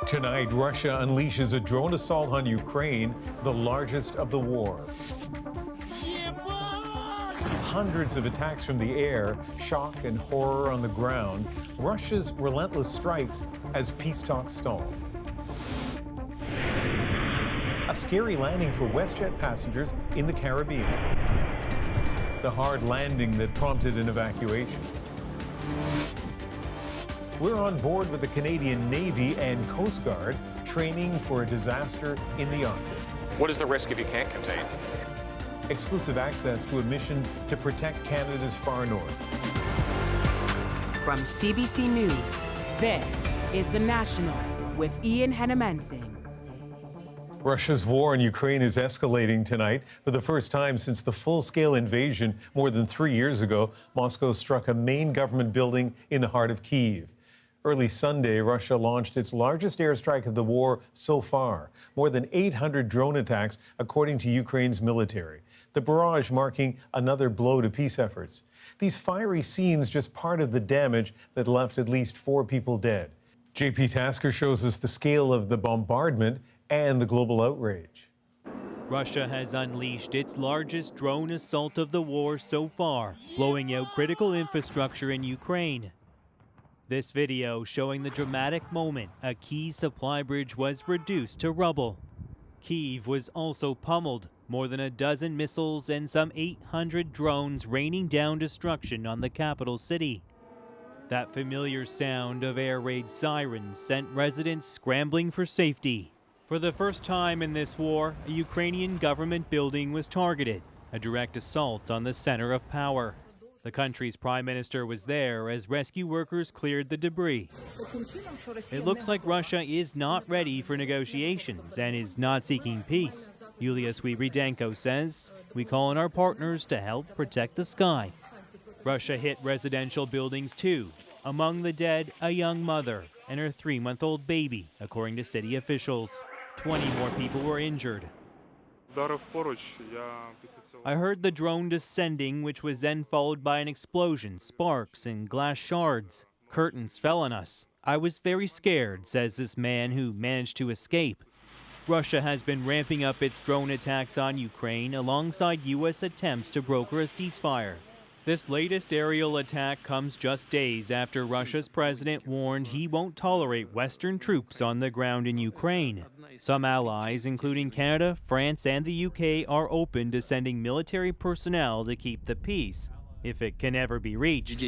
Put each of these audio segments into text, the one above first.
Tonight, Russia unleashes a drone assault on Ukraine, the largest of the war. Hundreds of attacks from the air, shock and horror on the ground, Russia's relentless strikes as peace talks stall. A scary landing for WestJet passengers in the Caribbean. The hard landing that prompted an evacuation. We're on board with the Canadian Navy and Coast Guard, training for a disaster in the Arctic. What is the risk if you can't contain? Exclusive access to a mission to protect Canada's far north. From CBC News, this is The National with Ian Hennemanson. Russia's war in Ukraine is escalating tonight. For the first time since the full-scale invasion more than 3 years ago, Moscow struck a main government building in the heart of Kyiv. Early Sunday, Russia launched its largest airstrike of the war so far, more than 800 drone attacks, according to Ukraine's military. The barrage marking another blow to peace efforts. These fiery scenes just part of the damage that left at least 4 people dead. JP Tasker shows us the scale of the bombardment and the global outrage. Russia has unleashed its largest drone assault of the war so far, blowing out critical infrastructure in Ukraine. This video showing the dramatic moment a key supply bridge was reduced to rubble. Kyiv was also pummeled, more than a dozen missiles and some 800 drones raining down destruction on the capital city. That familiar sound of air raid sirens sent residents scrambling for safety. For the first time in this war, a Ukrainian government building was targeted, a direct assault on the center of power. The country's prime minister was there as rescue workers cleared the debris. It looks like Russia is not ready for negotiations and is not seeking peace. Yulia Swibridenko says, "We call on our partners to help protect the sky." Russia hit residential buildings too. Among the dead, a young mother and her 3-month-old baby, according to city officials. 20 more people were injured. I heard the drone descending, which was then followed by an explosion, sparks, and glass shards. Curtains fell on us. I was very scared, says this man who managed to escape. Russia has been ramping up its drone attacks on Ukraine alongside U.S. attempts to broker a ceasefire. This latest aerial attack comes just days after Russia's president warned he won't tolerate Western troops on the ground in Ukraine. Some allies, including Canada, France, and the UK, are open to sending military personnel to keep the peace, if it can ever be reached.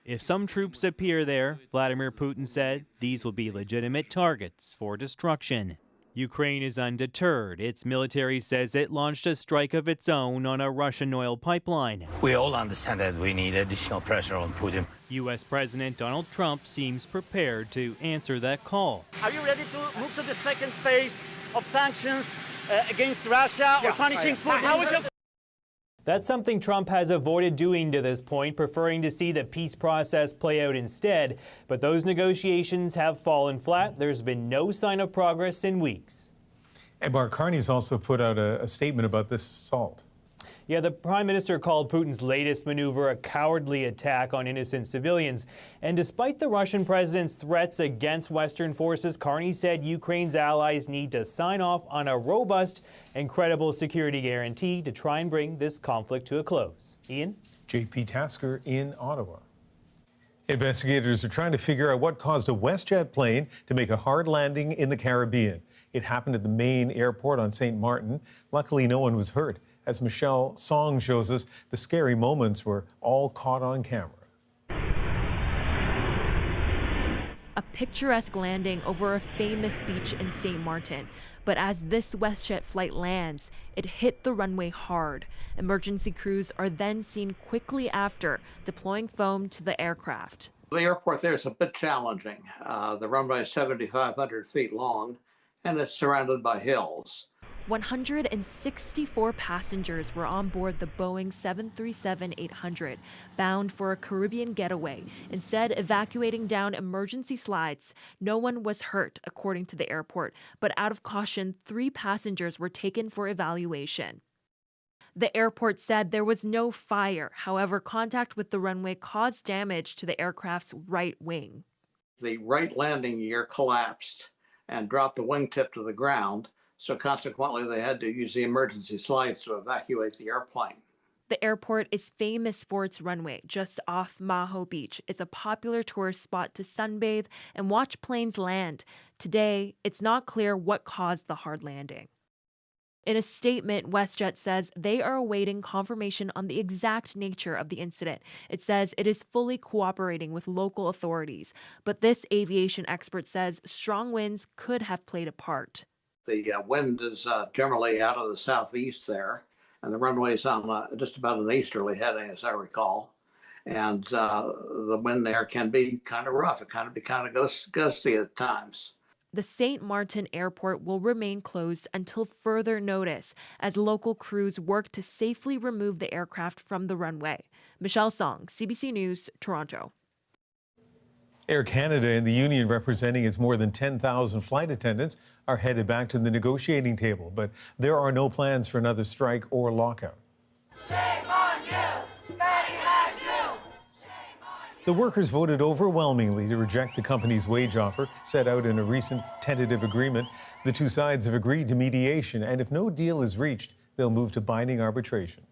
If some troops appear there, Vladimir Putin said, these will be legitimate targets for destruction. Ukraine is undeterred. Its military says it launched a strike of its own on a Russian oil pipeline. We all understand that we need additional pressure on Putin. U.S. President Donald Trump seems prepared to answer that call. Are you ready to move to the second phase of sanctions against Russia or punishing Putin? That's something Trump has avoided doing to this point, preferring to see the peace process play out instead. But those negotiations have fallen flat. There's been no sign of progress in weeks. And Mark Carney's also put out a statement about this assault. Yeah, the Prime Minister called Putin's latest maneuver a cowardly attack on innocent civilians. And despite the Russian president's threats against Western forces, Carney said Ukraine's allies need to sign off on a robust and credible security guarantee to try and bring this conflict to a close. Ian? JP Tasker in Ottawa. Investigators are trying to figure out what caused a WestJet plane to make a hard landing in the Caribbean. It happened at the main airport on St. Martin. Luckily, no one was hurt. As Michelle Song shows us, the scary moments were all caught on camera. A picturesque landing over a famous beach in St. Martin. But as this WestJet flight lands, it hit the runway hard. Emergency crews are then seen quickly after, deploying foam to the aircraft. The airport there is a bit challenging. The runway is 7,500 feet long, and it's surrounded by hills. 164 passengers were on board the Boeing 737-800, bound for a Caribbean getaway, instead evacuating down emergency slides. No one was hurt, according to the airport, but out of caution, 3 passengers were taken for evaluation. The airport said there was no fire. However, contact with the runway caused damage to the aircraft's right wing. The right landing gear collapsed and dropped the wingtip to the ground. So consequently, they had to use the emergency slides to evacuate the airplane. The airport is famous for its runway just off Maho Beach. It's a popular tourist spot to sunbathe and watch planes land. Today, it's not clear what caused the hard landing. In a statement, WestJet says they are awaiting confirmation on the exact nature of the incident. It says it is fully cooperating with local authorities, but this aviation expert says strong winds could have played a part. The wind is generally out of the southeast there, and the runway is on just about an easterly heading, as I recall. And the wind there can be kind of rough. It can be kind of gusty at times. The St. Maarten airport will remain closed until further notice as local crews work to safely remove the aircraft from the runway. Michelle Song, CBC News, Toronto. Air Canada and the union representing its more than 10,000 flight attendants are headed back to the negotiating table, but there are no plans for another strike or lockout. Shame on you! Betty has you! The workers voted overwhelmingly to reject the company's wage offer set out in a recent tentative agreement. The two sides have agreed to mediation, and if no deal is reached, they'll move to binding arbitration.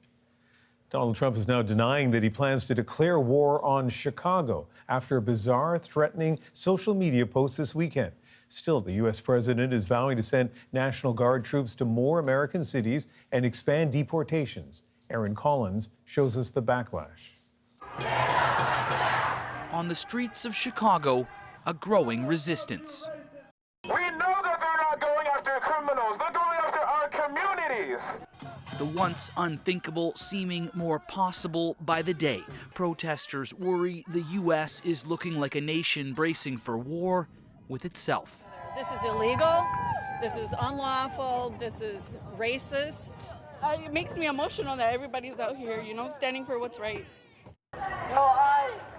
Donald Trump is now denying that he plans to declare war on Chicago after a bizarre, threatening social media post this weekend. Still, the U.S. president is vowing to send National Guard troops to more American cities and expand deportations. Aaron Collins shows us the backlash. On the streets of Chicago, a growing resistance. We know that they're not going after criminals. They're going after our communities. The once unthinkable seeming more possible by the day. Protesters worry the U.S. is looking like a nation bracing for war with itself. This is illegal. This is unlawful. This is racist. It makes me emotional that everybody's out here, standing for what's right.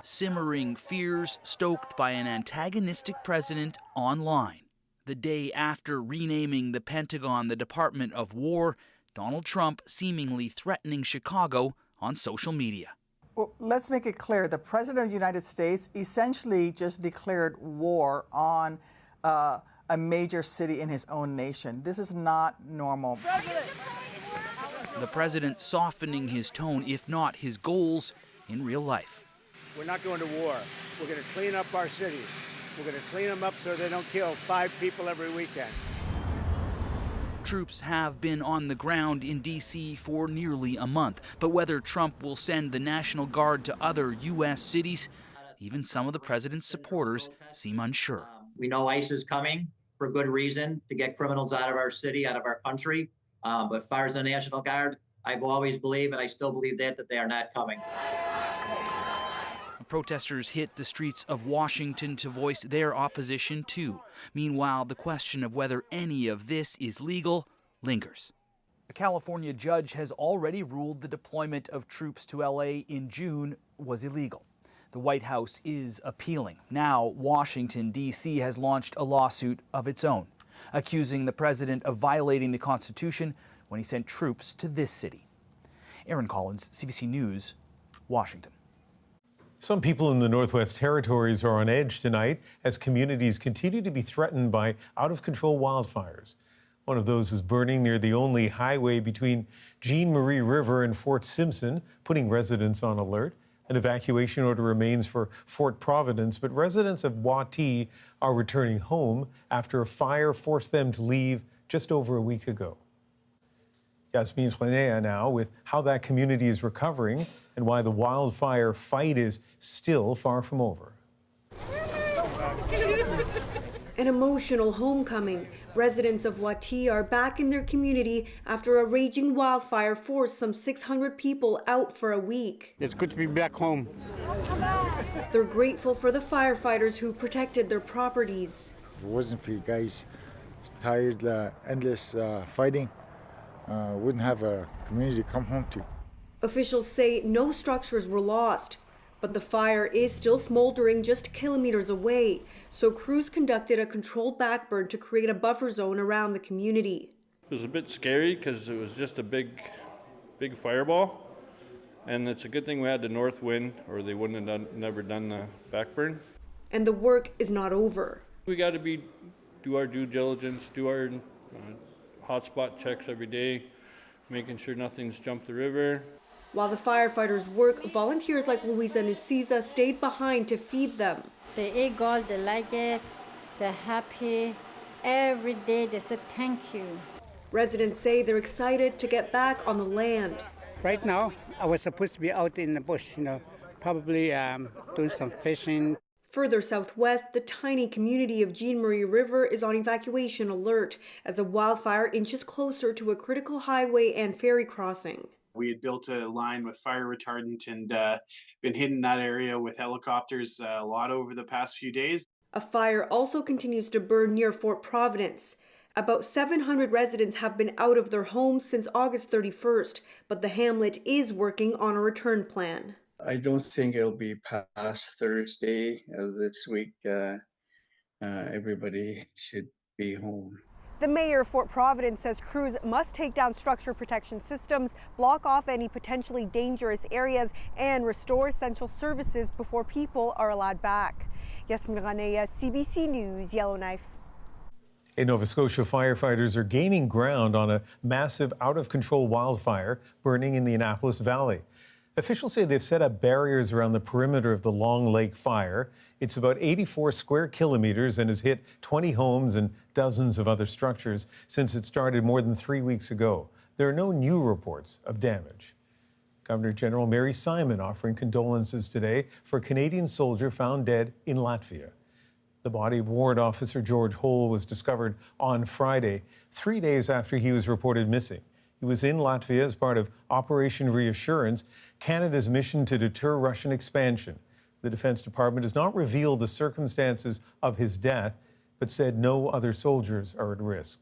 Simmering fears stoked by an antagonistic president online. The day after renaming the Pentagon the Department of War, Donald Trump seemingly threatening Chicago on social media. Well, let's make it clear. The President of the United States essentially just declared war on a major city in his own nation. This is not normal. The president softening his tone, if not his goals, in real life. We're not going to war. We're going to clean up our cities. We're going to clean them up so they don't kill 5 people every weekend. Troops have been on the ground in D.C. for nearly a month, but whether Trump will send the National Guard to other U.S. cities, even some of the president's supporters seem unsure. We know ICE is coming for good reason, to get criminals out of our city, out of our country. But as far as the National Guard, I've always believed, and I still believe that they are not coming. Protesters hit the streets of Washington to voice their opposition too. Meanwhile, the question of whether any of this is legal lingers. A California judge has already ruled the deployment of troops to LA in June was illegal. The White House is appealing. Now, Washington, D.C. has launched a lawsuit of its own, accusing the president of violating the Constitution when he sent troops to this city. Aaron Collins, CBC News, Washington. Some people in the Northwest Territories are on edge tonight as communities continue to be threatened by out-of-control wildfires. One of those is burning near the only highway between Jean Marie River and Fort Simpson, putting residents on alert. An evacuation order remains for Fort Providence, but residents of N.W.T are returning home after a fire forced them to leave just over a week ago. Yasmin Renea now with how that community is recovering and why the wildfire fight is still far from over. An emotional homecoming. Residents of N.W.T are back in their community after a raging wildfire forced some 600 people out for a week. It's good to be back home. They're grateful for the firefighters who protected their properties. If it wasn't for you guys, tired, endless fighting, wouldn't have a community to come home to. Officials say no structures were lost, but the fire is still smoldering just kilometers away, so crews conducted a controlled backburn to create a buffer zone around the community. It was a bit scary because it was just a big fireball, and it's a good thing we had the north wind or they wouldn't have never done the backburn. And the work is not over. We got to do our due diligence, do our hotspot checks every day, making sure nothing's jumped the river. While the firefighters work, volunteers like Luisa and Ciza stayed behind to feed them. They eat gold, they like it, they're happy. Every day they say thank you. Residents say they're excited to get back on the land. Right now, I was supposed to be out in the bush, probably doing some fishing. Further southwest, the tiny community of Jean Marie River is on evacuation alert as a wildfire inches closer to a critical highway and ferry crossing. We had built a line with fire retardant and been hitting that area with helicopters a lot over the past few days. A fire also continues to burn near Fort Providence. About 700 residents have been out of their homes since August 31st, but the hamlet is working on a return plan. I don't think it'll be past Thursday as this week. Everybody should be home. The mayor of Fort Providence says crews must take down structure protection systems, block off any potentially dangerous areas, and restore essential services before people are allowed back. Yasmin Ranea, CBC News, Yellowknife. In Nova Scotia, firefighters are gaining ground on a massive out-of-control wildfire burning in the Annapolis Valley. Officials say they've set up barriers around the perimeter of the Long Lake fire. It's about 84 square kilometers and has hit 20 homes and dozens of other structures since it started more than 3 weeks ago. There are no new reports of damage. Governor General Mary Simon offering condolences today for a Canadian soldier found dead in Latvia. The body of Warrant Officer George Hole was discovered on Friday, 3 days after he was reported missing. He was in Latvia as part of Operation Reassurance, Canada's mission to deter Russian expansion. The Defense Department has not revealed the circumstances of his death, but said no other soldiers are at risk.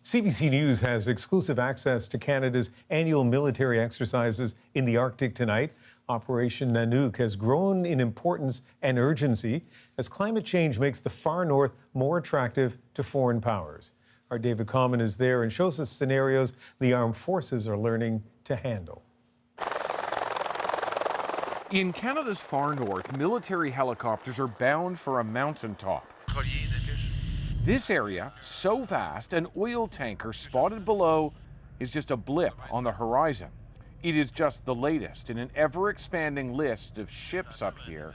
CBC News has exclusive access to Canada's annual military exercises in the Arctic tonight. Operation Jannick has grown in importance and urgency as climate change makes the far north more attractive to foreign powers. Our David Common is there and shows us scenarios the armed forces are learning to handle. In Canada's far north, military helicopters are bound for a mountaintop. This area, so vast, an oil tanker spotted below is just a blip on the horizon. It is just the latest in an ever-expanding list of ships up here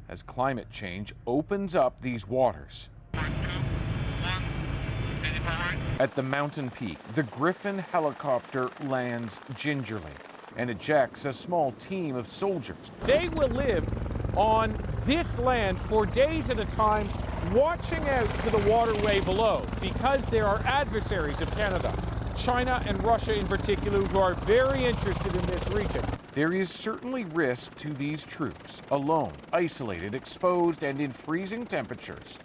as climate change opens up these waters. At the mountain peak, the Griffin helicopter lands gingerly and ejects a small team of soldiers. They will live on this land for days at a time, watching out to the waterway below, because there are adversaries of Canada, China and Russia in particular, who are very interested in this region. There is certainly risk to these troops, alone, isolated, exposed, and in freezing temperatures.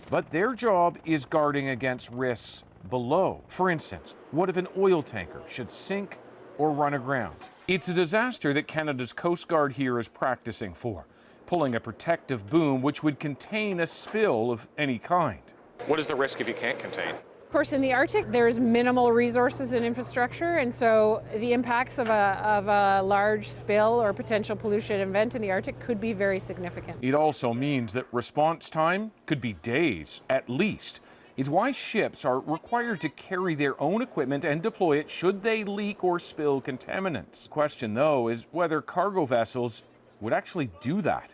But their job is guarding against risks below. For instance, what if an oil tanker should sink or run aground? It's a disaster that Canada's Coast Guard here is practicing for, pulling a protective boom which would contain a spill of any kind. What is the risk if you can't contain? Of course, in the Arctic, there's minimal resources and infrastructure, and so the impacts of a large spill or potential pollution event in the Arctic could be very significant. It also means that response time could be days, at least. It's why ships are required to carry their own equipment and deploy it should they leak or spill contaminants. The question, though, is whether cargo vessels would actually do that,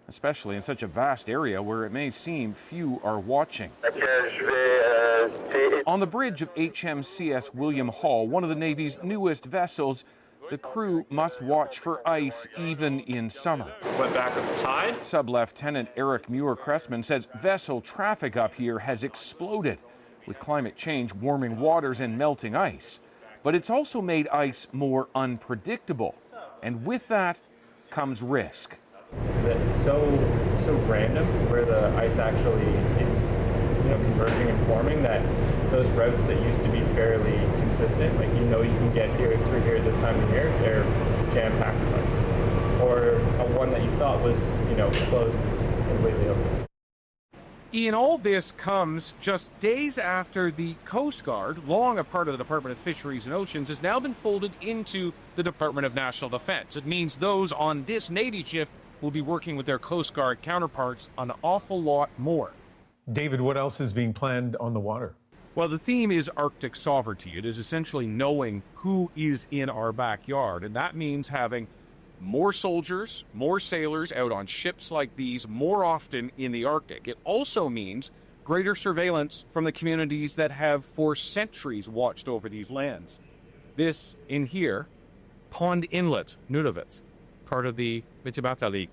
especially in such a vast area where it may seem few are watching. On the bridge of HMCS William Hall, one of the Navy's newest vessels, the crew must watch for ice even in summer. Went back with the tide. Sub-Lieutenant Eric Muir-Cressman says vessel traffic up here has exploded with climate change warming waters and melting ice. But it's also made ice more unpredictable. And with that comes risk. It's so random where the ice actually is converging and forming that those routes that used to be fairly consistent, like you can get through here this time of year, they're jam-packed with ice. Or one that you thought was closed is completely open. In all this comes just days after the Coast Guard, long a part of the Department of Fisheries and Oceans, has now been folded into the Department of National Defense. It means those on this Navy shift will be working with their Coast Guard counterparts on an awful lot more. David, what else is being planned on the water? Well, the theme is Arctic sovereignty. It is essentially knowing who is in our backyard, and that means having more soldiers, more sailors out on ships like these more often in the Arctic. It also means greater surveillance from the communities that have for centuries watched over these lands. This in here, Pond Inlet, N.W.T, part of the Metabatalik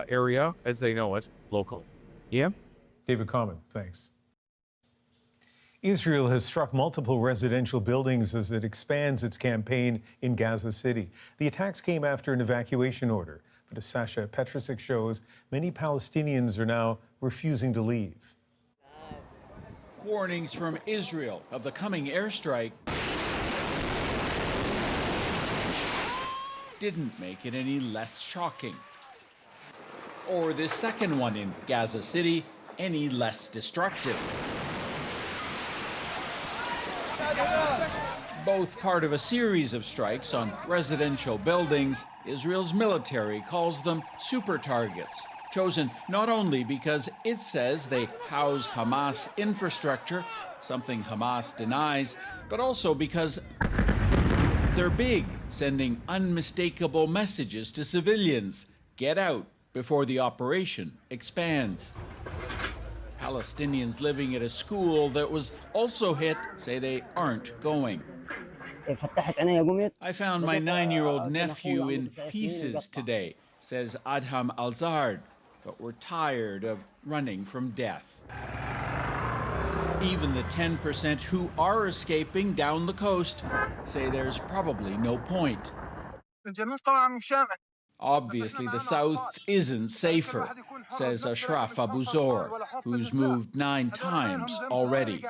area, as they know it locally. Yeah? David Common, thanks. Israel has struck multiple residential buildings as it expands its campaign in Gaza City. The attacks came after an evacuation order, but as Sasha Petrusik shows, many Palestinians are now refusing to leave. Warnings from Israel of the coming airstrike didn't make it any less shocking. Or this second one in Gaza City any less destructive. Both part of a series of strikes on residential buildings, Israel's military calls them super targets, chosen not only because it says they house Hamas infrastructure, something Hamas denies, but also because they're big, sending unmistakable messages to civilians. Get out before the operation expands. Palestinians living at a school that was also hit say they aren't going. I found my 9-year-old nephew in pieces today, says Adham Al-Zard, but we're tired of running from death. Even the 10% who are escaping down the coast say there's probably no point. Obviously, the south isn't safer, says Ashraf Abu Zor, who's moved 9 times already.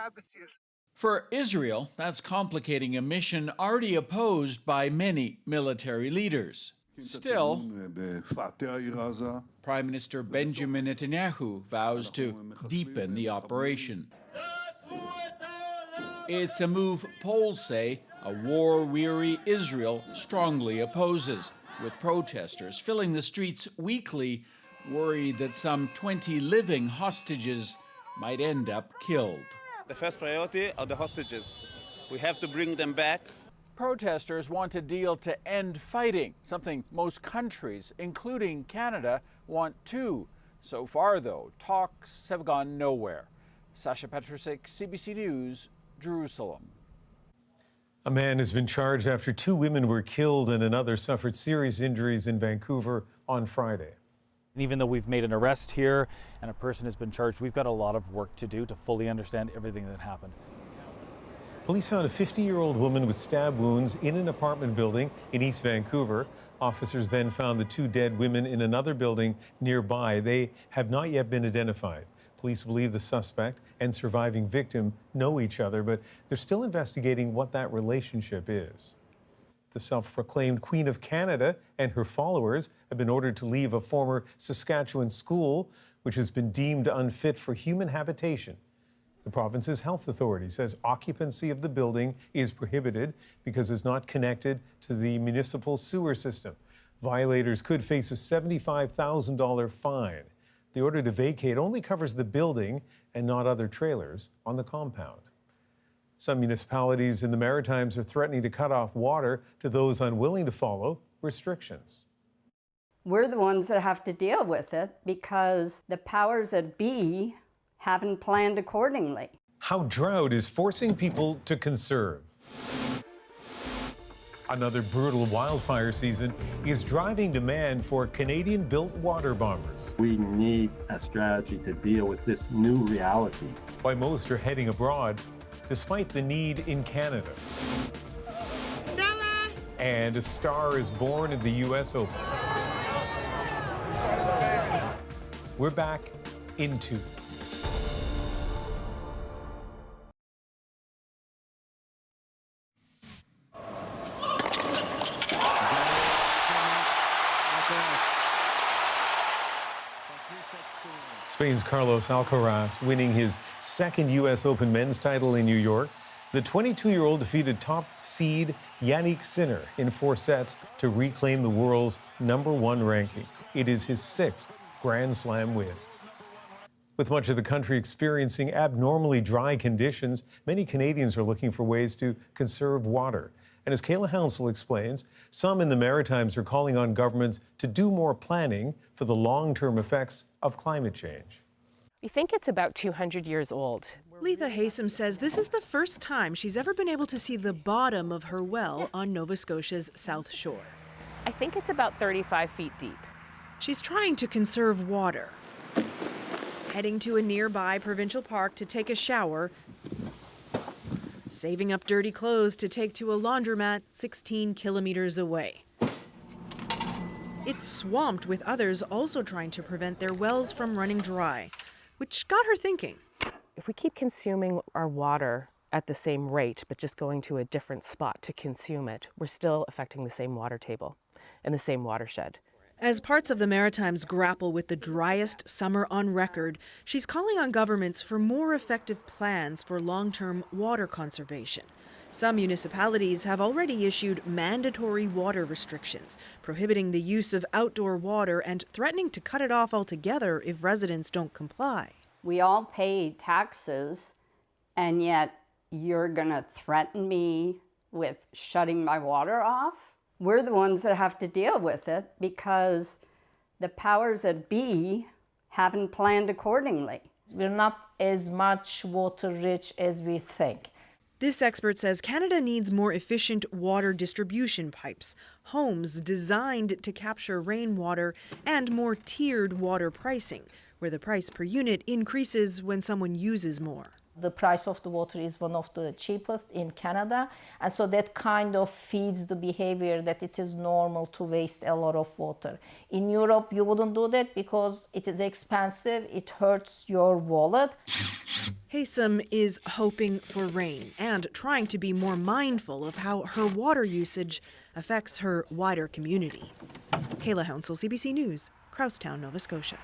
For Israel, that's complicating a mission already opposed by many military leaders. Still, Prime Minister Benjamin Netanyahu vows to deepen the operation. It's a move polls say a war-weary Israel strongly opposes, with protesters filling the streets weekly, worried that some 20 living hostages might end up killed. The first priority are the hostages. We have to bring them back. Protesters want a deal to end fighting, something most countries, including Canada, want too. So far, though, talks have gone nowhere. Sasha Petrusik, CBC News, Jerusalem. A man has been charged after 2 women were killed and another suffered serious injuries in Vancouver on Friday. And even though we've made an arrest here and a person has been charged, we've got a lot of work to do to fully understand everything that happened. Police found a 50-year-old woman with stab wounds in an apartment building in East Vancouver. Officers then found the 2 dead women in another building nearby. They have not yet been identified. Police believe the suspect and surviving victim know each other, but they're still investigating what that relationship is. The self-proclaimed Queen of Canada and her followers have been ordered to leave a former Saskatchewan school, which has been deemed unfit for human habitation. The province's health authority says occupancy of the building is prohibited because it's not connected to the municipal sewer system. Violators could face a $75,000 fine. The order to vacate only covers the building and not other trailers on the compound. Some municipalities in the Maritimes are threatening to cut off water to those unwilling to follow restrictions. We're the ones that have to deal with it because the powers that be haven't planned accordingly. How drought is forcing people to conserve. Another brutal wildfire season is driving demand for Canadian-built water bombers. We need a strategy to deal with this new reality. Why most are heading abroad, despite the need in Canada. Stella! And a star is born at the U.S. Open. We're back in 2. Spain's Carlos Alcaraz winning his 2nd U.S. Open men's title in New York. The 22-year-old defeated top seed Jannick in 4 sets to reclaim the world's #1 ranking. It is his 6th Grand Slam win. With much of the country experiencing abnormally dry conditions, many Canadians are looking for ways to conserve water. And as Kayla Hounsel explains, some in the Maritimes are calling on governments to do more planning for the long-term effects of climate change. We think it's about 200 years old. Letha Haysom says this is the first time she's ever been able to see the bottom of her well on Nova Scotia's South Shore. I think it's about 35 feet deep. She's trying to conserve water. Heading to a nearby provincial park to take a shower, saving up dirty clothes to take to a laundromat 16 kilometers away. It's swamped with others also trying to prevent their wells from running dry, which got her thinking. If we keep consuming our water at the same rate, but just going to a different spot to consume it, we're still affecting the same water table and the same watershed. As parts of the Maritimes grapple with the driest summer on record, she's calling on governments for more effective plans for long-term water conservation. Some municipalities have already issued mandatory water restrictions, prohibiting the use of outdoor water and threatening to cut it off altogether if residents don't comply. We all pay taxes, and yet you're going to threaten me with shutting my water off? We're the ones that have to deal with it because the powers that be haven't planned accordingly. We're not as much water rich as we think. This expert says Canada needs more efficient water distribution pipes, homes designed to capture rainwater, and more tiered water pricing, where the price per unit increases when someone uses more. The price of the water is one of the cheapest in Canada, and so that kind of feeds the behavior that it is normal to waste a lot of water. In Europe, you wouldn't do that because it is expensive, it hurts your wallet. Haysom is hoping for rain and trying to be more mindful of how her water usage affects her wider community. Kayla Hounsel, CBC News, Crosstown, Nova Scotia.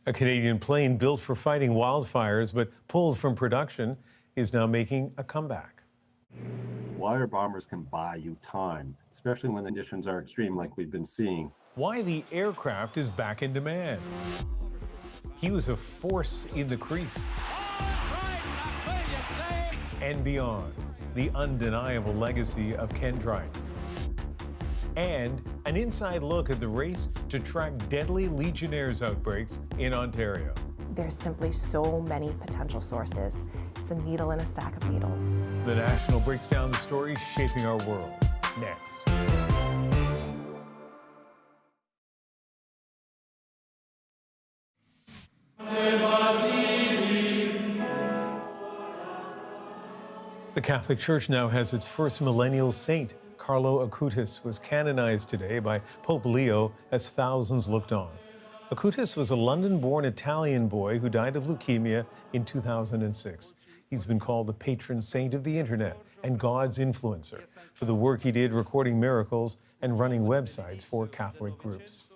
A Canadian plane built for fighting wildfires but pulled from production is now making a comeback. Water bombers can buy you time, especially when the conditions are extreme like we've been seeing. Why the aircraft is back in demand. He was a force in the crease and beyond, the undeniable legacy of Ken Dryden. And an inside look at the race to track deadly legionnaires outbreaks in Ontario. There's simply so many potential sources. It's a needle in a stack of needles. The National breaks down the stories shaping our world. Next. The Catholic Church now has its first millennial saint. Carlo Acutis was canonized today by Pope Leo as thousands looked on. Acutis was a London-born Italian boy who died of leukemia in 2006. He's been called the patron saint of the internet and God's influencer for the work he did recording miracles and running websites for Catholic groups.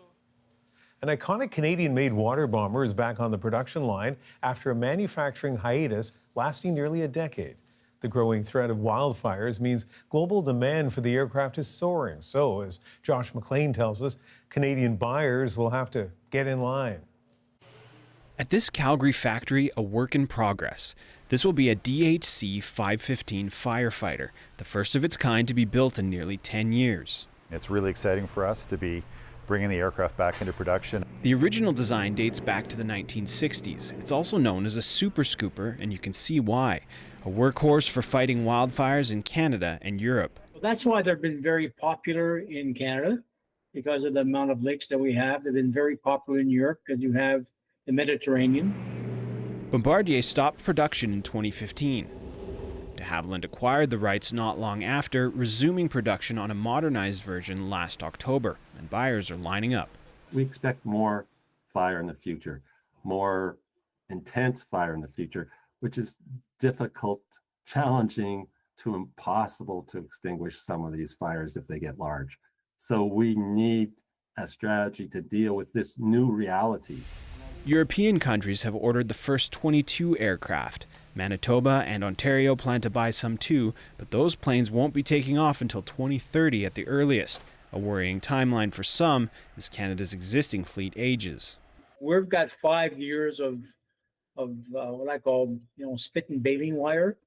An iconic Canadian-made water bomber is back on the production line after a manufacturing hiatus lasting nearly a decade. The growing threat of wildfires means global demand for the aircraft is soaring. So, as Josh McLean tells us, Canadian buyers will have to get in line. At this Calgary factory, a work in progress. This will be a DHC 515 firefighter, the first of its kind to be built in nearly 10 years. It's really exciting for us to be bringing the aircraft back into production. The original design dates back to the 1960s. It's also known as a super scooper, and you can see why. A workhorse for fighting wildfires in Canada and Europe. That's why they've been very popular in Canada, because of the amount of lakes that we have. They've been very popular in Europe because you have the Mediterranean. Bombardier stopped production in 2015. De Havilland acquired the rights not long after, resuming production on a modernized version last October, and buyers are lining up. We expect more fire in the future, more intense fire in the future, which is difficult, challenging to impossible to extinguish some of these fires if they get large. So we need a strategy to deal with this new reality. European countries have ordered the first 22 aircraft. Manitoba and Ontario plan to buy some too, but those planes won't be taking off until 2030 at the earliest, a worrying timeline for some as Canada's existing fleet ages. We've got 5 years of what I call, spit and baling wire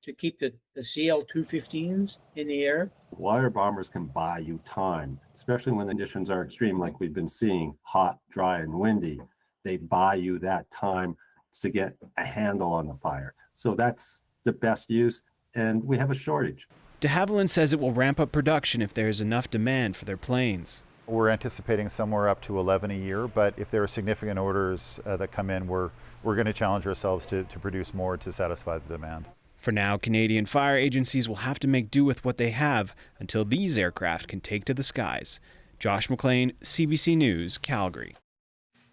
to keep the CL-215s in the air. Wire bombers can buy you time, especially when the conditions are extreme like we've been seeing, hot, dry, and windy. They buy you that time to get a handle on the fire. So that's the best use, and we have a shortage. De Havilland says it will ramp up production if there is enough demand for their planes. We're anticipating somewhere up to 11 a year, but if there are significant orders that come in, we're going to challenge ourselves to produce more to satisfy the demand. For now, Canadian fire agencies will have to make do with what they have until these aircraft can take to the skies. Josh McLean, CBC News, Calgary.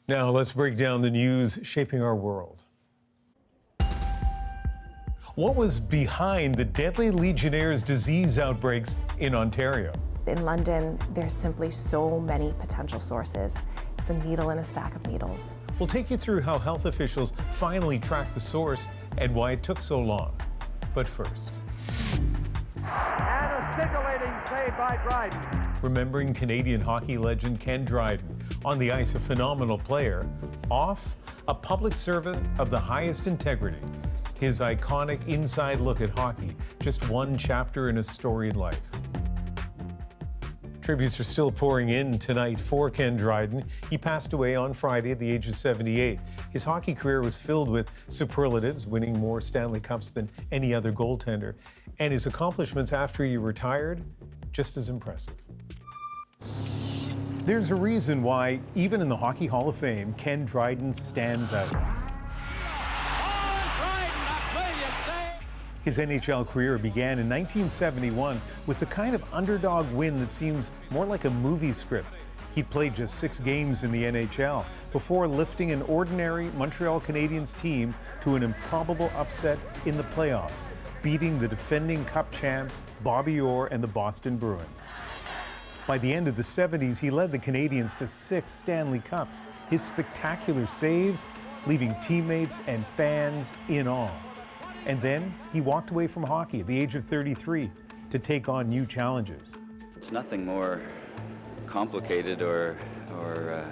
Now let's break down the news shaping our world. What was behind the deadly Legionnaires' disease outbreaks in Ontario? In London, there's simply so many potential sources. It's a needle in a stack of needles. We'll take you through how health officials finally tracked the source and why it took so long. But first, And a scintillating save by Dryden. remembering Canadian hockey legend Ken Dryden. On the ice, a phenomenal player. Off, a public servant of the highest integrity. His iconic inside look at hockey, just one chapter in a storied life. Tributes are still pouring in tonight for Ken Dryden. He passed away on Friday at the age of 78. His hockey career was filled with superlatives, winning more Stanley Cups than any other goaltender. And his accomplishments after he retired, just as impressive. There's a reason why, even in the Hockey Hall of Fame, Ken Dryden stands out. His NHL career began in 1971 with the kind of underdog win that seems more like a movie script. He played just 6 games in the NHL before lifting an ordinary Montreal Canadiens team to an improbable upset in the playoffs, beating the defending Cup champs Bobby Orr and the Boston Bruins. By the end of the 70s, he led the Canadiens to 6 Stanley Cups, his spectacular saves leaving teammates and fans in awe. And then he walked away from hockey at the age of 33 to take on new challenges. It's nothing more complicated or more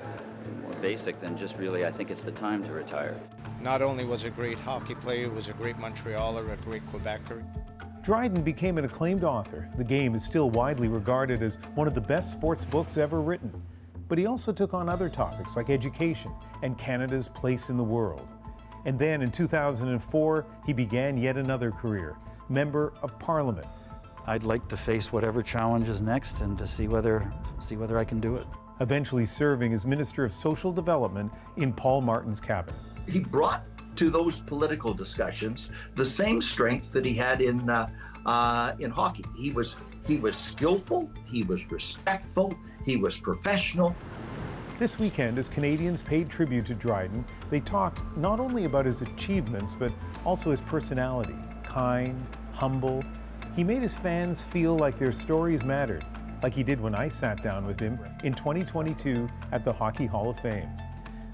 basic than just really, I think it's the time to retire. Not only was a great hockey player, he was a great Montrealer, a great Quebecer. Dryden became an acclaimed author. The Game is still widely regarded as one of the best sports books ever written. But he also took on other topics like education and Canada's place in the world. And then in 2004, he began yet another career, Member of Parliament. I'd like to face whatever challenge is next and to see whether I can do it. Eventually serving as Minister of Social Development in Paul Martin's cabinet. He brought to those political discussions the same strength that he had in hockey. He was skillful, he was respectful, he was professional. This weekend, as Canadians paid tribute to Dryden, they talked not only about his achievements, but also his personality. Kind, humble. He made his fans feel like their stories mattered, like he did when I sat down with him in 2022 at the Hockey Hall of Fame.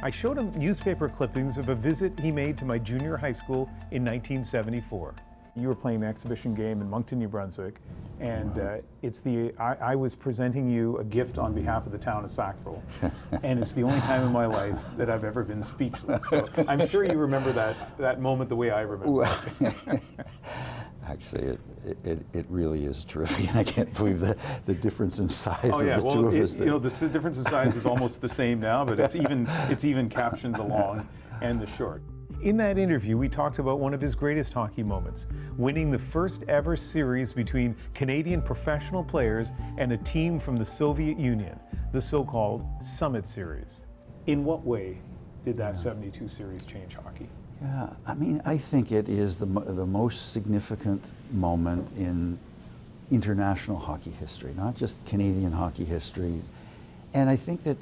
I showed him newspaper clippings of a visit he made to my junior high school in 1974. You were playing an exhibition game in Moncton, New Brunswick, and I was presenting you a gift on behalf of the town of Sackville, and it's the only time in my life that I've ever been speechless. So I'm sure you remember that moment the way I remember it. Actually, it really is terrific, and I can't believe the difference in size of the well, two of us. The difference in size is almost the same now, but it's even captioned the long and the short. In that interview, we talked about one of his greatest hockey moments, winning the first ever series between Canadian professional players and a team from the Soviet Union, the so-called Summit Series. In what way did that 72 series change hockey? Yeah, I mean, I think it is the most significant moment in international hockey history, not just Canadian hockey history. And I think that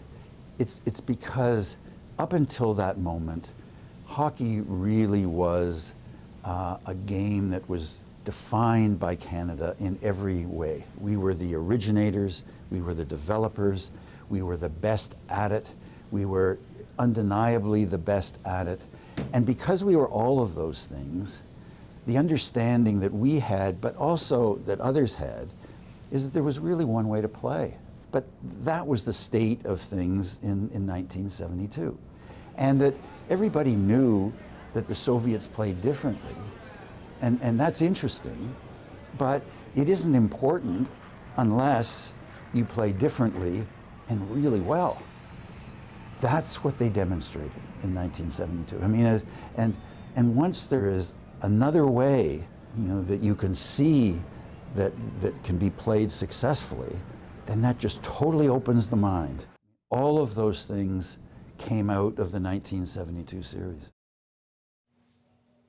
it's because up until that moment, hockey really was a game that was defined by Canada in every way. We were the originators, we were the developers, we were the best at it, we were undeniably the best at it. And because we were all of those things, the understanding that we had, but also that others had, is that there was really one way to play. But that was the state of things in 1972. And that everybody knew that the Soviets played differently. And that's interesting, but it isn't important unless you play differently and really well. That's what they demonstrated in 1972. I mean, and once there is another way, that you can see that can be played successfully, then that just totally opens the mind. All of those things came out of the 1972 series.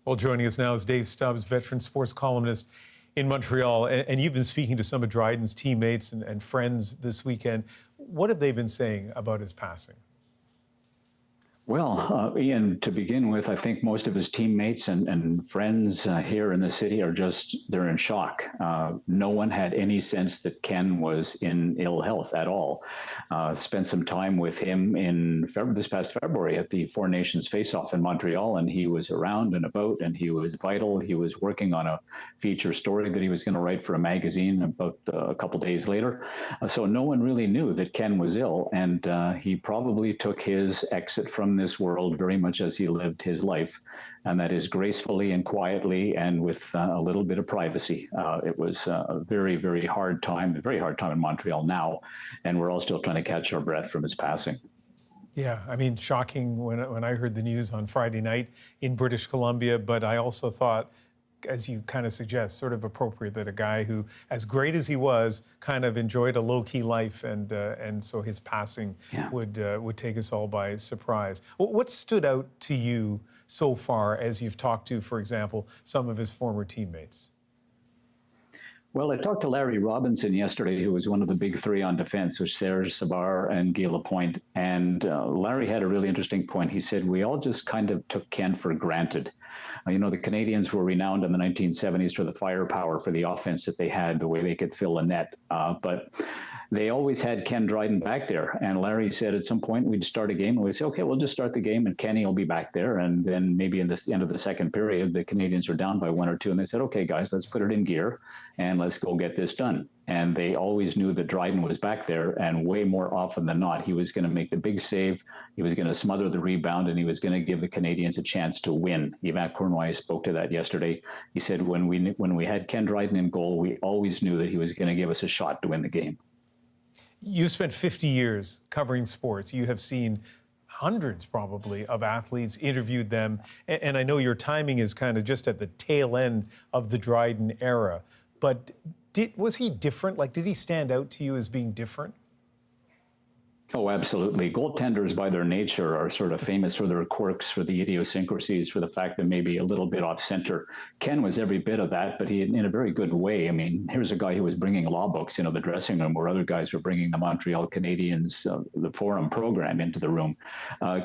Well, joining us now is Dave Stubbs, veteran sports columnist in Montreal. And you've been speaking to some of Dryden's teammates and friends this weekend. What have they been saying about his passing? Well, Ian, to begin with, I think most of his teammates and friends here in the city they're in shock. No one had any sense that Ken was in ill health at all. Spent some time with him in this past February at the Four Nations Face-Off in Montreal, and he was around and about, and he was vital. He was working on a feature story that he was going to write for a magazine about a couple days later. So no one really knew that Ken was ill, and he probably took his exit from this world very much as he lived his life, and that is gracefully and quietly and with a little bit of privacy. It was a very, very hard time in Montreal now, and we're all still trying to catch our breath from his passing. Yeah, I mean, shocking when I heard the news on Friday night in British Columbia, but I also thought, as you kind of suggest, sort of appropriate that a guy who, as great as he was, kind of enjoyed a low-key life, and so his passing would take us all by surprise. What stood out to you so far as you've talked to, for example, some of his former teammates? Well, I talked to Larry Robinson yesterday, who was one of the big three on defense, with Serge Savard and Guy Lapointe. And Larry had a really interesting point. He said, we all just kind of took Ken for granted. The Canadians were renowned in the 1970s for the firepower, for the offense that they had, the way they could fill a net. But they always had Ken Dryden back there. And Larry said at some point we'd start a game and we'd say, okay, we'll just start the game and Kenny will be back there. And then maybe in the end of the second period, the Canadians were down by 1 or 2. And they said, okay, guys, let's put it in gear and let's go get this done. And they always knew that Dryden was back there, and way more often than not, he was going to make the big save, he was going to smother the rebound, and he was going to give the Canadians a chance to win. Yvan Cournoyer spoke to that yesterday. He said, when we had Ken Dryden in goal, we always knew that he was going to give us a shot to win the game. You spent 50 years covering sports. You have seen hundreds, probably, of athletes, interviewed them, and I know your timing is kind of just at the tail end of the Dryden era, but was he different? Like, did he stand out to you as being different? Oh, absolutely. Goaltenders, by their nature, are sort of famous for their quirks, for the idiosyncrasies, for the fact that maybe a little bit off center. Ken was every bit of that, but he, in a very good way. I mean, here's a guy who was bringing law books into the dressing room, where other guys were bringing the Montreal Canadiens, the Forum program, into the room.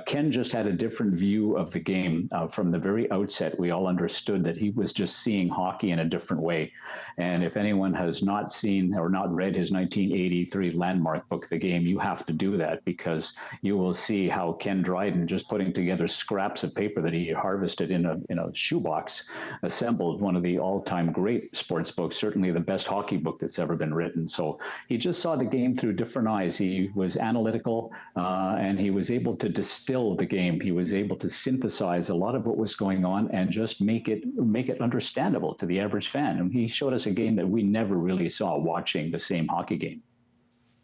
Ken just had a different view of the game. From the very outset, we all understood that he was just seeing hockey in a different way. And if anyone has not seen or not read his 1983 landmark book, The Game, you have to do that, because you will see how Ken Dryden, just putting together scraps of paper that he harvested in a shoebox, assembled one of the all-time great sports books, certainly the best hockey book that's ever been written. So he just saw the game through different eyes. He was analytical, and he was able to distill the game. He was able to synthesize a lot of what was going on and just make it understandable to the average fan. And he showed us a game that we never really saw watching the same hockey game.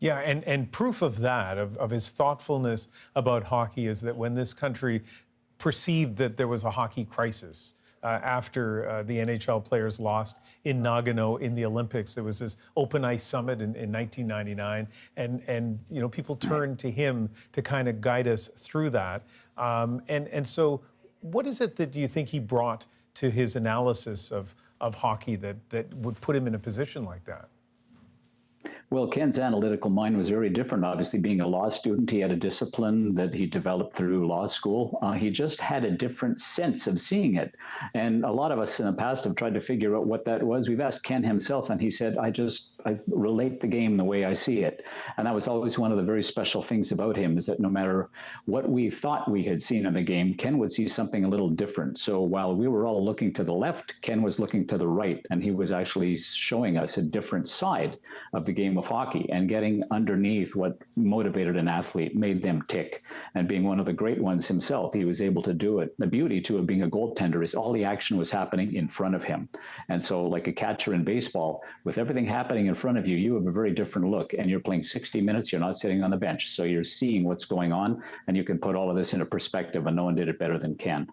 Yeah, and proof of that, of his thoughtfulness about hockey, is that when this country perceived that there was a hockey crisis after the NHL players lost in Nagano in the Olympics, there was this open ice summit in 1999, and people turned to him to kind of guide us through that. And so, what is it that you think he brought to his analysis of hockey that would put him in a position like that? Well, Ken's analytical mind was very different. Obviously, being a law student, he had a discipline that he developed through law school. He just had a different sense of seeing it. And a lot of us in the past have tried to figure out what that was. We've asked Ken himself, and he said, I relate the game the way I see it. And that was always one of the very special things about him, is that no matter what we thought we had seen in the game, Ken would see something a little different. So while we were all looking to the left, Ken was looking to the right, and he was actually showing us a different side of the game of hockey and getting underneath what motivated an athlete, made them tick. And being one of the great ones himself, he was able to do it. The beauty too of being a goaltender is all the action was happening in front of him. And so like a catcher in baseball, with everything happening in front of you, you have a very different look, and you're playing 60 minutes, you're not sitting on the bench. So you're seeing what's going on, and you can put all of this into perspective, and no one did it better than Ken.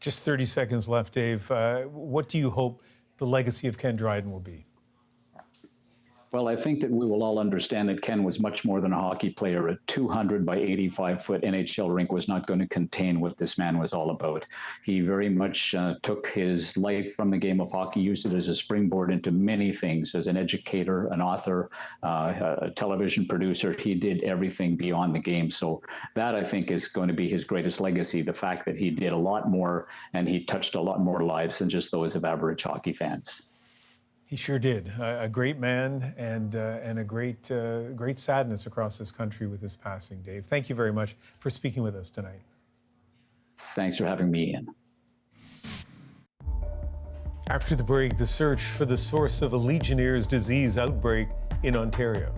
Just 30 seconds left, Dave. What do you hope the legacy of Ken Dryden will be? Well, I think that we will all understand that Ken was much more than a hockey player. A 200 by 85-foot NHL rink was not going to contain what this man was all about. He very much took his life from the game of hockey, used it as a springboard into many things. As an educator, an author, a television producer, he did everything beyond the game. So that, I think, is going to be his greatest legacy, the fact that he did a lot more and he touched a lot more lives than just those of average hockey fans. He sure did. A great man and a great sadness across this country with his passing, Dave. Thank you very much for speaking with us tonight. Thanks for having me in. After the break, the search for the source of a Legionnaire's disease outbreak in Ontario.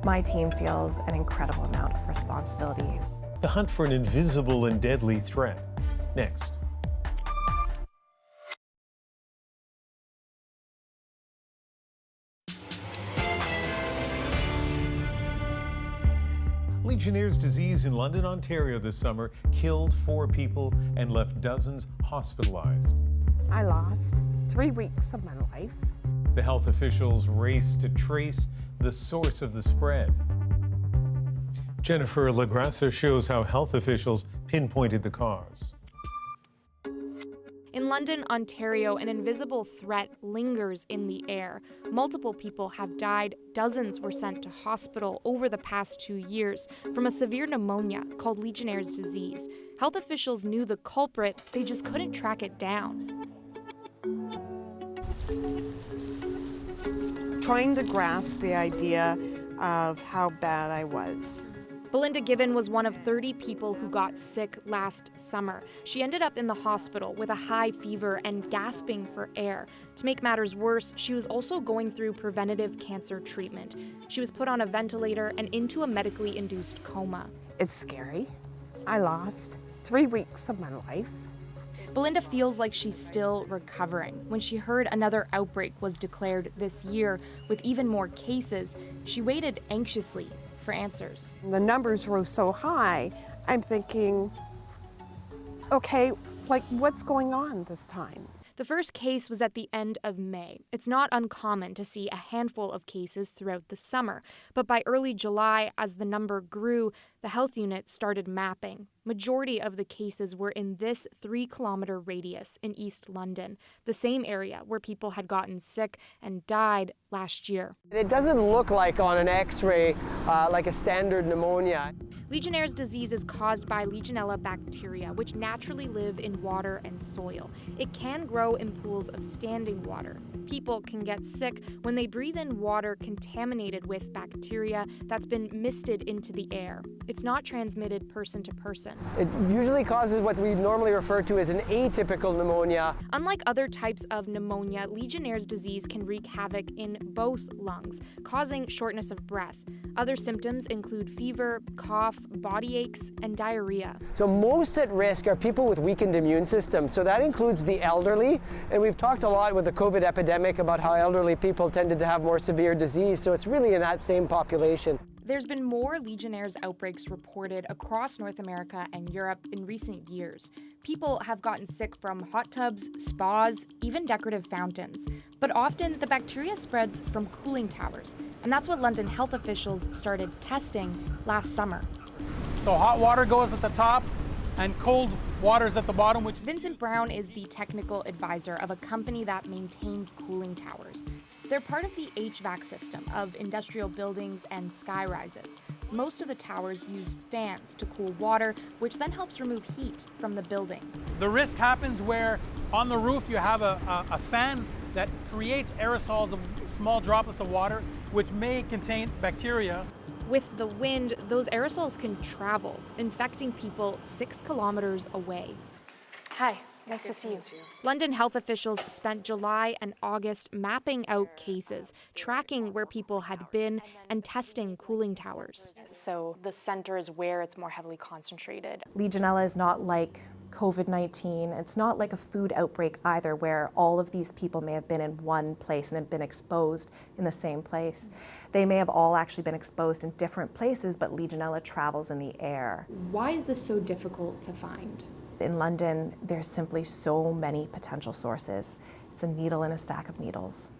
My team feels an incredible amount of responsibility. The hunt for an invisible and deadly threat. Next. Legionnaire's disease in London, Ontario this summer killed 4 people and left dozens hospitalized. I lost 3 weeks of my life. The health officials raced to trace the source of the spread. Jennifer Lagrassa shows how health officials pinpointed the cause. In London, Ontario, an invisible threat lingers in the air. Multiple people have died. Dozens were sent to hospital over the past 2 years from a severe pneumonia called Legionnaire's disease. Health officials knew the culprit, they just couldn't track it down. Trying to grasp the idea of how bad I was. Belinda Gibbon was one of 30 people who got sick last summer. She ended up in the hospital with a high fever and gasping for air. To make matters worse, she was also going through preventative cancer treatment. She was put on a ventilator and into a medically induced coma. It's scary. I lost 3 weeks of my life. Belinda feels like she's still recovering. When she heard another outbreak was declared this year with even more cases, she waited anxiously for answers. The numbers were so high, I'm thinking, okay, like what's going on this time? The first case was at the end of May. It's not uncommon to see a handful of cases throughout the summer, but by early July, as the number grew, the health unit started mapping. Majority of the cases were in this 3-kilometer radius in East London, the same area where people had gotten sick and died last year. It doesn't look like on an x-ray like a standard pneumonia. Legionnaire's disease is caused by Legionella bacteria, which naturally live in water and soil. It can grow in pools of standing water. People can get sick when they breathe in water contaminated with bacteria that's been misted into the air. It's not transmitted person to person. It usually causes what we normally refer to as an atypical pneumonia. Unlike other types of pneumonia, Legionnaire's disease can wreak havoc in both lungs, causing shortness of breath. Other symptoms include fever, cough, body aches, and diarrhea. So most at risk are people with weakened immune systems. So that includes the elderly. And we've talked a lot with the COVID epidemic about how elderly people tended to have more severe disease. So it's really in that same population. There's been more Legionnaire's outbreaks reported across North America and Europe in recent years. People have gotten sick from hot tubs, spas, even decorative fountains. But often the bacteria spreads from cooling towers. And that's what London health officials started testing last summer. So hot water goes at the top and cold water is at the bottom. Vincent Brown is the technical advisor of a company that maintains cooling towers. They're part of the HVAC system of industrial buildings and skyrises. Most of the towers use fans to cool water, which then helps remove heat from the building. The risk happens where on the roof you have a fan that creates aerosols of small droplets of water, which may contain bacteria. With the wind, those aerosols can travel, infecting people 6 kilometers away. Hi, nice to see you. London health officials spent July and August mapping out cases, tracking where people had been, and testing cooling towers. So the center is where it's more heavily concentrated. Legionella is not like COVID-19. It's not like a food outbreak either, where all of these people may have been in one place and have been exposed in the same place. They may have all actually been exposed in different places, but Legionella travels in the air. Why is this so difficult to find? In London, there's simply so many potential sources. It's a needle in a stack of needles.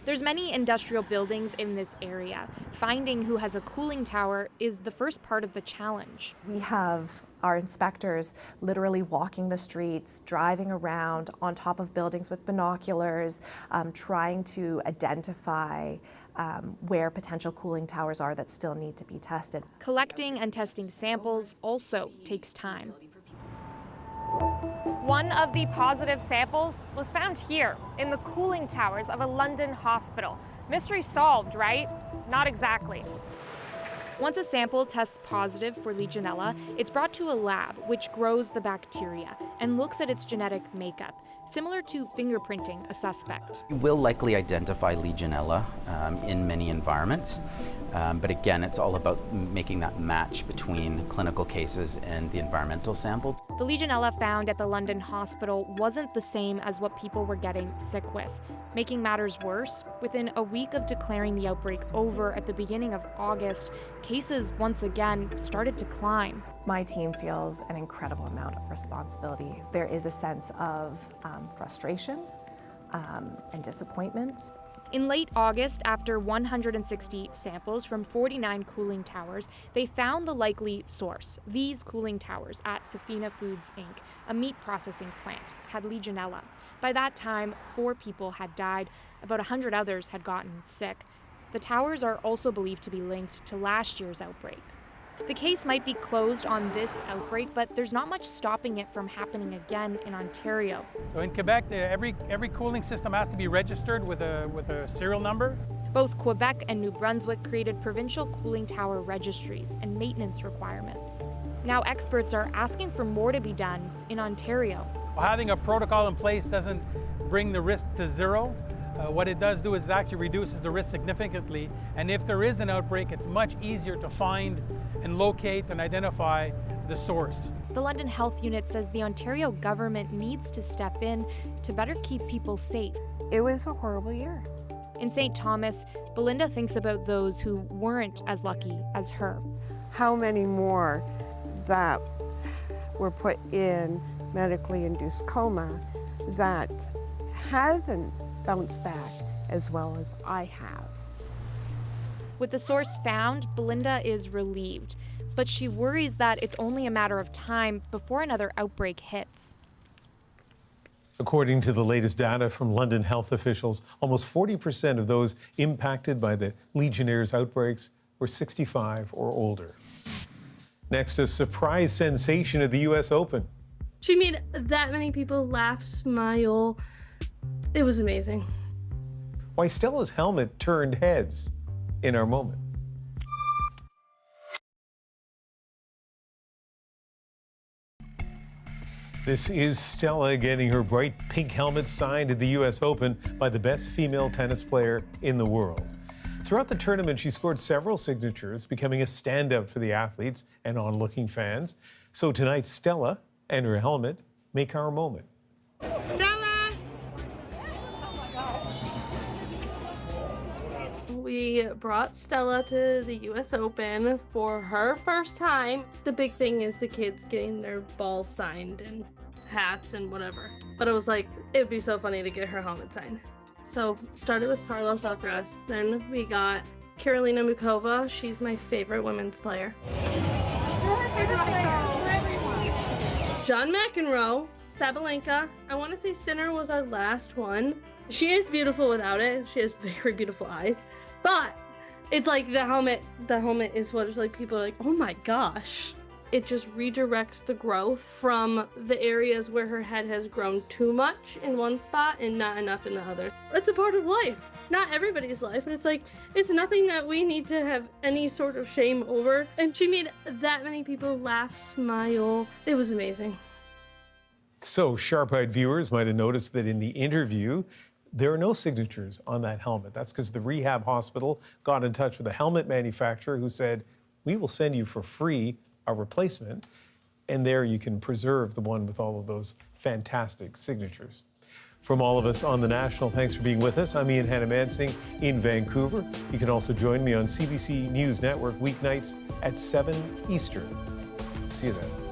There's many industrial buildings in this area. Finding who has a cooling tower is the first part of the challenge. We have our inspectors literally walking the streets, driving around on top of buildings with binoculars, trying to identify where potential cooling towers are that still need to be tested. Collecting and testing samples also takes time. One of the positive samples was found here in the cooling towers of a London hospital. Mystery solved, right? Not exactly. Once a sample tests positive for Legionella, it's brought to a lab which grows the bacteria and looks at its genetic makeup, similar to fingerprinting a suspect. We will likely identify Legionella in many environments, but again, it's all about making that match between clinical cases and the environmental sample. The Legionella found at the London hospital wasn't the same as what people were getting sick with. Making matters worse, within a week of declaring the outbreak over at the beginning of August, cases once again started to climb. My team feels an incredible amount of responsibility. There is a sense of frustration and disappointment. In late August, after 160 samples from 49 cooling towers, they found the likely source. These cooling towers at Safina Foods, Inc., a meat processing plant, had Legionella. By that time, 4 people had died. About 100 others had gotten sick. The towers are also believed to be linked to last year's outbreak. The case might be closed on this outbreak, but there's not much stopping it from happening again in Ontario. So in Quebec, every cooling system has to be registered with a serial number. Both Quebec and New Brunswick created provincial cooling tower registries and maintenance requirements. Now experts are asking for more to be done in Ontario. Having a protocol in place doesn't bring the risk to zero. What it does do is it actually reduces the risk significantly. And if there is an outbreak, it's much easier to find and locate and identify the source. The London Health Unit says the Ontario government needs to step in to better keep people safe. It was a horrible year. In St. Thomas, Belinda thinks about those who weren't as lucky as her. How many more that were put in medically induced coma that hasn't bounced back as well as I have. With the source found, Belinda is relieved, but she worries that it's only a matter of time before another outbreak hits. According to the latest data from London health officials, almost 40% of those impacted by the legionnaires outbreaks were 65 or older. Next, a surprise sensation at the U.S. Open. She made that many people laugh, smile. It was amazing. Why Stella's helmet turned heads in our moment. This is Stella getting her bright pink helmet signed at the U.S. Open by the best female tennis player in the world. Throughout the tournament, she scored several signatures, becoming a standout for the athletes and onlooking fans. So tonight, Stella and her helmet make our moment. Stella! We brought Stella to the US Open for her first time. The big thing is the kids getting their balls signed and hats and whatever. But it was like, it would be so funny to get her helmet signed. So started with Carlos Alcaraz. Then we got Karolina Mukova. She's my favorite women's player. John McEnroe, Sabalenka. I want to say Sinner was our last one. She is beautiful without it. She has very beautiful eyes. But it's like the helmet is what it's like. People are like, oh my gosh. It just redirects the growth from the areas where her head has grown too much in one spot and not enough in the other. It's a part of life. Not everybody's life, but it's like, it's nothing that we need to have any sort of shame over. And she made that many people laugh, smile. It was amazing. So sharp-eyed viewers might have noticed that in the interview, there are no signatures on that helmet. That's because the rehab hospital got in touch with a helmet manufacturer who said, we will send you for free a replacement, and there you can preserve the one with all of those fantastic signatures. From all of us on The National, thanks for being with us. I'm Ian Hannah-Mansing in Vancouver. You can also join me on CBC News Network weeknights at 7 Eastern. See you then.